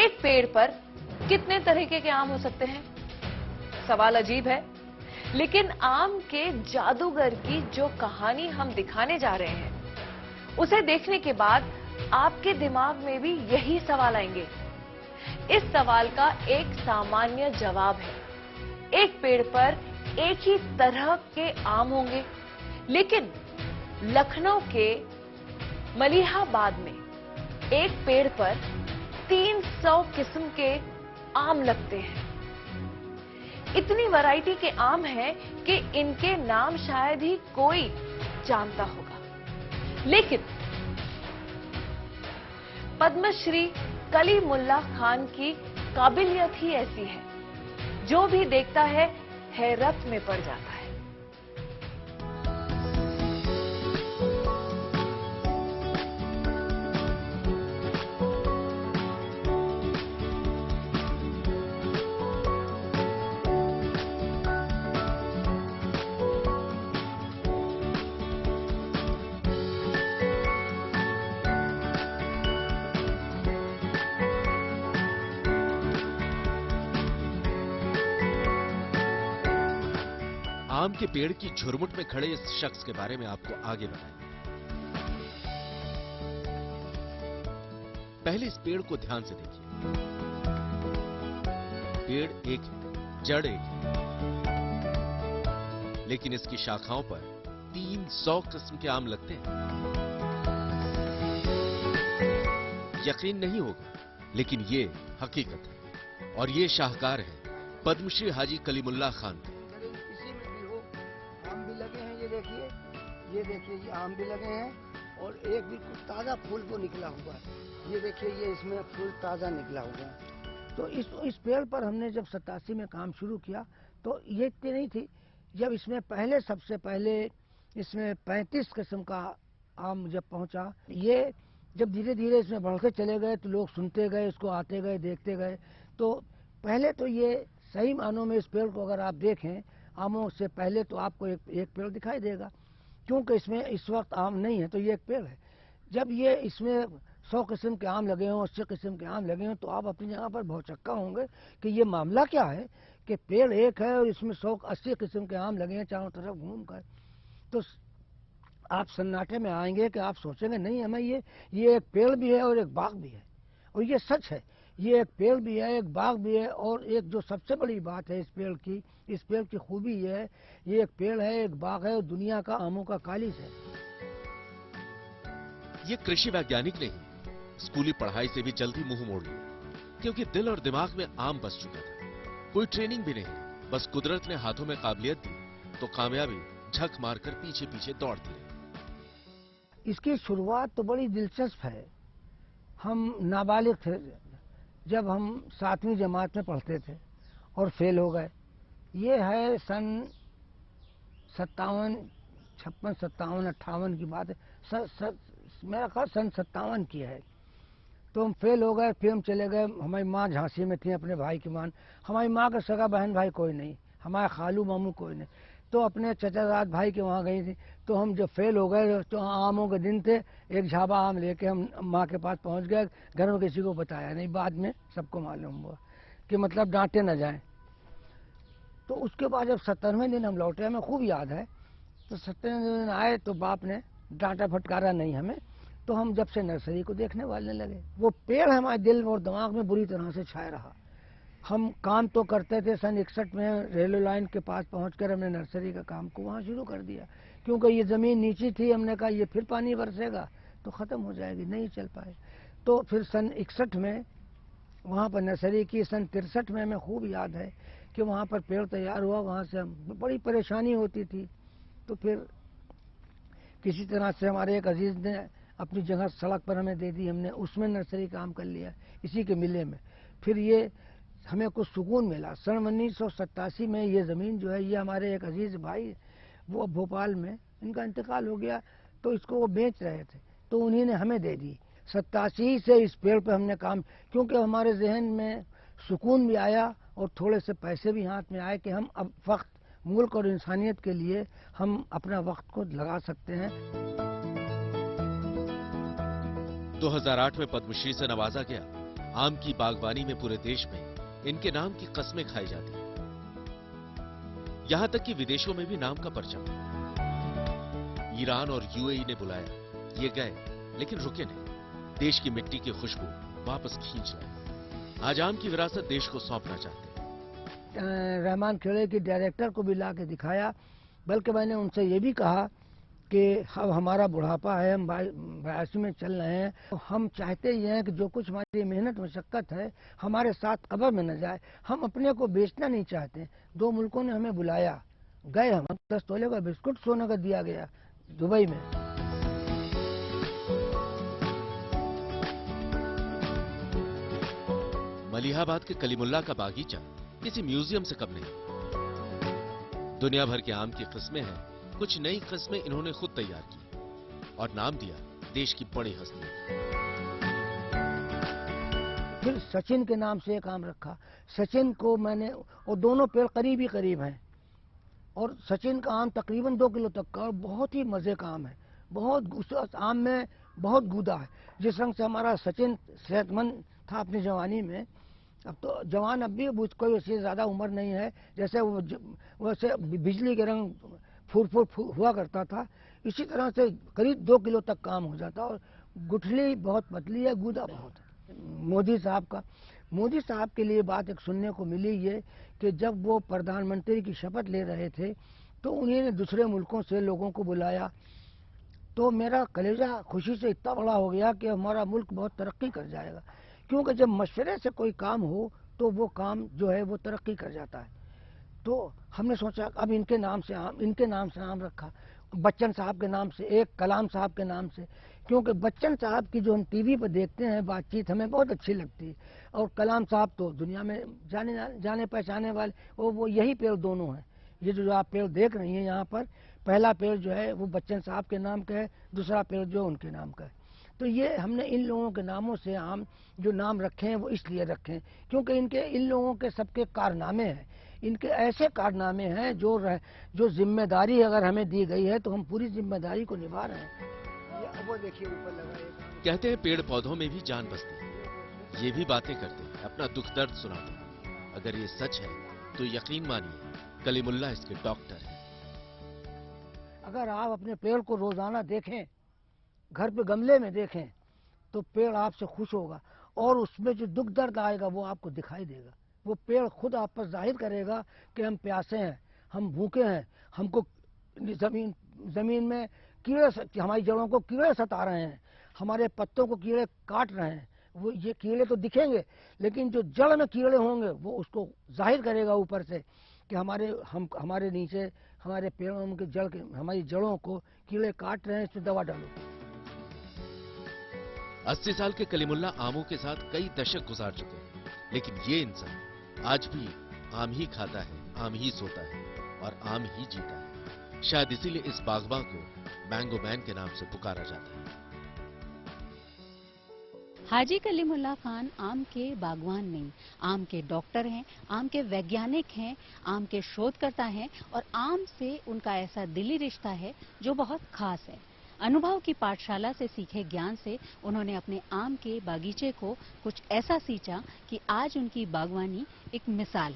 एक पेड़ पर कितने तरीके के आम हो सकते हैं? सवाल अजीब है, लेकिन आम के जादूगर की जो कहानी हम दिखाने जा रहे हैं, उसे देखने के बाद आपके दिमाग में भी यही सवाल आएंगे। इस सवाल का एक सामान्य जवाब है, एक पेड़ पर एक ही तरह के आम होंगे, लेकिन लखनऊ के मलिहाबाद में एक पेड़ पर 300 किस्म के आम लगते हैं। इतनी वैरायटी के आम हैं कि इनके नाम शायद ही कोई जानता होगा, लेकिन पद्मश्री कलीमुल्ला खान की काबिलियत ही ऐसी है, जो भी देखता है हैरत में पड़ जाता है। आम के पेड़ की झुरमुट में खड़े इस शख्स के बारे में आपको आगे बताएंगे। पहले इस पेड़ को ध्यान से देखिए। पेड़ एक है, जड़ एक है, लेकिन इसकी शाखाओं पर 300 किस्म के आम लगते हैं। यकीन नहीं होगा, लेकिन ये हकीकत है, और ये शाहकार है पद्मश्री हाजी कलीमुल्ला खान। ये देखिए, ये आम भी लगे हैं और एक बिल्कुल ताज़ा फूल को निकला हुआ है। ये देखिए, ये इसमें फूल ताज़ा निकला हुआ है। तो इस पेड़ पर हमने जब 87 में काम शुरू किया तो ये इतनी नहीं थी। जब इसमें सबसे पहले इसमें 35 किस्म का आम जब पहुंचा, ये जब धीरे धीरे इसमें बढ़ते चले गए तो लोग सुनते गए, इसको आते गए, देखते गए। तो पहले तो ये सही मानों में इस पेड़ को अगर आप देखें, आमों से पहले तो आपको एक पेड़ दिखाई देगा, क्योंकि इसमें इस वक्त आम नहीं है, तो ये एक पेड़ है। जब ये इसमें 100 किस्म के आम लगे हों, 80 किस्म के आम लगे हों, तो आप अपनी जगह पर भौचक्का होंगे कि ये मामला क्या है कि पेड़ एक है और इसमें 180 किस्म के आम लगे हैं चारों तरफ घूम कर। तो आप सन्नाटे में आएंगे कि आप सोचेंगे नहीं, हमें ये एक पेड़ भी है और एक बाग भी है। और ये सच है, ये एक पेड़ भी है, एक बाग भी है। और एक जो सबसे बड़ी बात है इस पेड़ की खूबी ये है, ये एक पेड़ है, एक बाग है और दुनिया का आमों का कालिज है। ये कृषि वैज्ञानिक नहीं, स्कूली पढ़ाई से भी जल्दी मुंह मोड़ लिया, क्योंकि दिल और दिमाग में आम बस चुका था। कोई ट्रेनिंग भी नहीं, बस कुदरत ने हाथों में काबिलियत दी तो कामयाबी झक मारकर पीछे पीछे दौड़ती रही। इसकी शुरुआत तो बड़ी दिलचस्प है। हम नाबालिग थे जब हम 7वीं जमात में पढ़ते थे और फेल हो गए। ये है सन 57, 56, 57, 58 की बात है। मेरा ख्याल सन 57 की है। तो हम फेल हो गए, फिर हम चले गए। हमारी माँ झांसी में थी, अपने भाई की माँ। हमारी माँ का सगा बहन भाई कोई नहीं, हमारे खालू मामू कोई नहीं। तो अपने चचाजाद भाई के वहाँ गई थी। तो हम जब फेल हो गए तो आमों के दिन थे, एक झाबा आम लेके हम माँ के पास पहुँच गए। घर में किसी को बताया नहीं, बाद में सबको मालूम हुआ कि मतलब डांटे न जाए। तो उसके बाद जब 70वें दिन हम लौटे, हमें खूब याद है। तो 70वें दिन आए तो बाप ने डांटा फटकारा नहीं हमें। तो हम जब से नर्सरी को देखने वाले लगे, वो पेड़ हमारे दिल और दिमाग में बुरी तरह से छाया रहा। हम काम तो करते थे। सन 61 में रेलवे लाइन के पास पहुंचकर हमने नर्सरी का काम को वहाँ शुरू कर दिया, क्योंकि ये ज़मीन नीची थी। हमने कहा ये फिर पानी बरसेगा तो ख़त्म हो जाएगी, नहीं चल पाए। तो फिर सन 61 में वहाँ पर नर्सरी की। सन 63 में हमें खूब याद है कि वहाँ पर पेड़ तैयार हुआ। वहाँ से हम बड़ी परेशानी होती थी। तो फिर किसी तरह से हमारे एक अजीज़ ने अपनी जगह सड़क पर हमें दे दी, हमने उसमें नर्सरी काम कर लिया, इसी के मिले में। फिर ये हमें कुछ सुकून मिला। सन 1987 में ये ज़मीन जो है, ये हमारे एक अजीज़ भाई, वो भोपाल में, इनका इंतकाल हो गया, तो इसको वो बेच रहे थे, तो उन्हीं ने हमें दे दी। 87 से इस पेड़ पर हमने काम, क्योंकि हमारे जहन में सुकून भी आया और थोड़े से पैसे भी हाथ में आए कि हम अब वक्त मुल्क और इंसानियत के लिए हम अपना वक्त को लगा सकते हैं। 2008 में पद्मश्री से नवाजा गया आम की बागवानी में पूरे देश में इनके नाम की कस्में खाई जाती हैं। यहां तक कि विदेशों में भी नाम का परचम है। ईरान और यूएई ने बुलाया, ये गए, लेकिन रुके नहीं। देश की मिट्टी की खुशबू वापस खींच लाए। आज आम की विरासत देश को सौंपना चाहते हैं। रहमान खेड़े की डायरेक्टर को भी ला के दिखाया, बल्कि मैंने उनसे ये भी कहा कि अब हमारा बुढ़ापा है, हम 82 में चल रहे हैं, तो हम चाहते ही हैं कि जो कुछ हमारी मेहनत मशक्कत है हमारे साथ कब्र में न जाए। हम अपने को बेचना नहीं चाहते। 2 मुल्कों ने हमें बुलाया, गए हम। 10 तोले का बिस्कुट सोने का दिया गया दुबई में। मलिहाबाद के कलीमुल्ला का बागीचा किसी म्यूजियम से कम नहीं। दुनिया भर के आम की किस्में हैं, कुछ नई किस्में इन्होंने खुद तैयार की और नाम दिया देश की बड़ी हस्ती। फिर सचिन के नाम से एक आम रखा। सचिन को मैंने, और दोनों पेड़ करीब ही करीब हैं, और सचिन का आम तकरीबन 2 किलो तक का, और बहुत ही मजे का आम है। बहुत उस आम में बहुत गूदा है। जिस रंग से हमारा सचिन सेहतमंद था अपनी जवानी में, अब तो जवान अब भी कोई उससे ज्यादा उम्र नहीं है। जैसे वो वैसे बिजली के रंग फूर हुआ करता था, इसी तरह से करीब 2 किलो तक काम हो जाता। और गुठली बहुत पतली है, गूदा बहुत है। मोदी साहब के लिए बात एक सुनने को मिली ये कि जब वो प्रधानमंत्री की शपथ ले रहे थे तो उन्होंने दूसरे मुल्कों से लोगों को बुलाया, तो मेरा कलेजा खुशी से इतना बड़ा हो गया कि हमारा मुल्क बहुत तरक्की कर जाएगा। क्योंकि जब मशवरे से कोई काम हो तो वो काम जो है वो तरक्की कर जाता है। तो हमने सोचा अब इनके नाम से आम रखा। बच्चन साहब के नाम से, एक कलाम साहब के नाम से, क्योंकि बच्चन साहब की जो हम टीवी पर देखते हैं बातचीत हमें बहुत अच्छी लगती है, और कलाम साहब तो दुनिया में जाने पहचाने वाले, वो यही पेड़ दोनों हैं। ये जो आप पेड़ देख रही हैं यहाँ पर, पहला पेड़ जो है वो बच्चन साहब के नाम का है, दूसरा पेड़ जो उनके नाम का है। तो ये हमने इन लोगों के नामों से आम जो नाम रखे हैं वो इसलिए रखे हैं क्योंकि इन लोगों के सबके कारनामे हैं। इनके ऐसे कारनामे हैं जो जिम्मेदारी अगर हमें दी गई है तो हम पूरी जिम्मेदारी को निभा रहे हैं। वो देखिए ऊपर लगा है। कहते हैं पेड़ पौधों में भी जान बसती है। ये भी बातें करते हैं, अपना दुख दर्द सुनाते हैं। अगर ये सच है तो यकीन मानिए कलीमुल्ला इसके डॉक्टर हैं। अगर आप अपने पेड़ को रोजाना देखें, घर पे गमले में देखें, तो पेड़ आपसे खुश होगा, और उसमें जो दुख दर्द आएगा वो आपको दिखाई देगा। वो पेड़ खुद आप पर जाहिर करेगा कि हम प्यासे हैं, हम भूखे हैं, हमको जमीन में कीड़े, हमारी जड़ों को कीड़े सता रहे हैं, हमारे पत्तों को कीड़े काट रहे हैं। वो ये कीड़े तो दिखेंगे, लेकिन जो जड़ में कीड़े होंगे वो उसको जाहिर करेगा ऊपर से कि हमारे नीचे हमारे पेड़ों के हमारी जड़ों को कीड़े काट रहे हैं, इसमें दवा डालो। 80 साल के कलीमुल्ला आमों के साथ कई दशक गुजार चुके हैं, लेकिन ये इंसान आज भी आम ही खाता है, आम ही सोता है और आम ही जीता है। शायद इसीलिए इस बागबान को मैंगो मैन के नाम से पुकारा जाता है। हाजी कलीमुल्ला खान आम के बागवान नहीं, आम के डॉक्टर हैं, आम के वैज्ञानिक हैं, आम के शोधकर्ता हैं, और आम से उनका ऐसा दिली रिश्ता है जो बहुत खास है। अनुभव की पाठशाला से सीखे ज्ञान से उन्होंने अपने आम के बागीचे को कुछ ऐसा सींचा कि आज उनकी बागवानी एक मिसाल है।